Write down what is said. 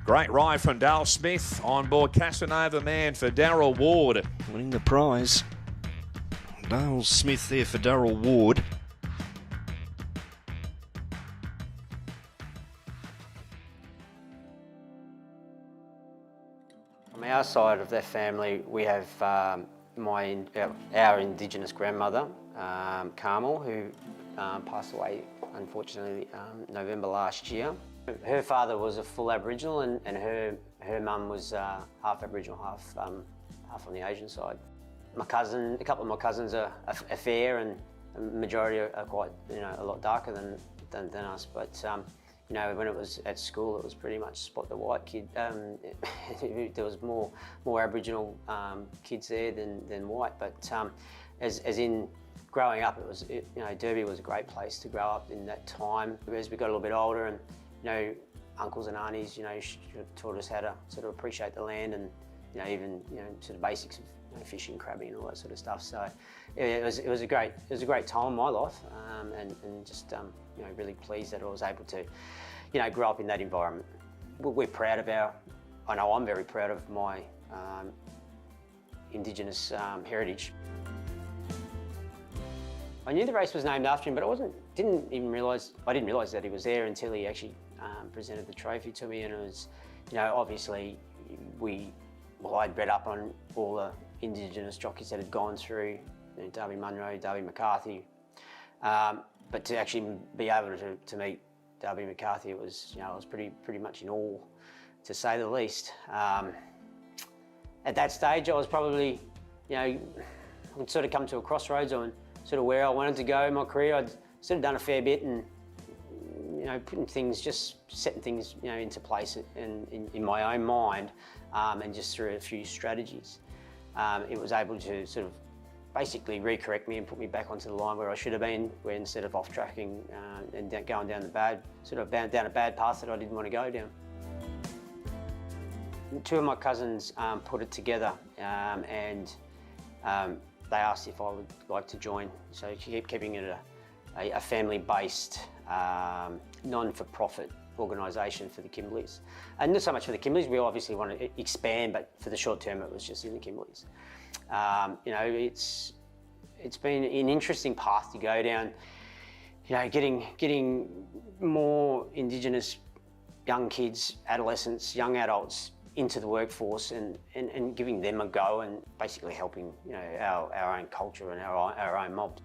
Great ride from Dale Smith on board Casanova Man for Darryl Ward. Winning the prize. Dale Smith there for Darryl Ward. From our side of their family, we have our Indigenous grandmother, Carmel, who passed away, unfortunately, November last year. Her father was a full Aboriginal, and her mum was half Aboriginal, half on the Asian side. A couple of my cousins are fair, and the majority are quite, a lot darker than us. But when it was at school, it was pretty much spot the white kid. There was more Aboriginal kids there than white. But as in growing up, Derby was a great place to grow up in that time. As we got a little bit older, and uncles and aunties, taught us how to sort of appreciate the land, and even sort of basics of fishing, crabbing, and all that sort of stuff. So it was a great time in my life, and just really pleased that I was able to grow up in that environment. We're proud of I know I'm very proud of my Indigenous heritage. I knew the race was named after him, but I didn't realise that he was there until he actually presented the trophy to me. And it was, obviously I'd read up on all the Indigenous jockeys that had gone through, Darby Munro, Darby McCarthy, but to actually be able to meet Darby McCarthy, it was, I was pretty much in awe, to say the least. At that stage, I was probably, I'd sort of come to a crossroads on sort of where I wanted to go in my career. I'd sort of done a fair bit, and setting things into place in my own mind, and just through a few strategies, it was able to sort of basically recorrect me and put me back onto the line where I should have been, where instead of off tracking and going down down a bad path that I didn't want to go down. Two of my cousins put it together, and they asked if I would like to join, so keeping it a family-based, non-for-profit organisation for the Kimberleys. And not so much for the Kimberleys, we obviously want to expand, but for the short term it was just in the Kimberleys. It's been an interesting path to go down, getting more Indigenous young kids, adolescents, young adults into the workforce, and giving them a go, and basically helping our own culture and our own mob.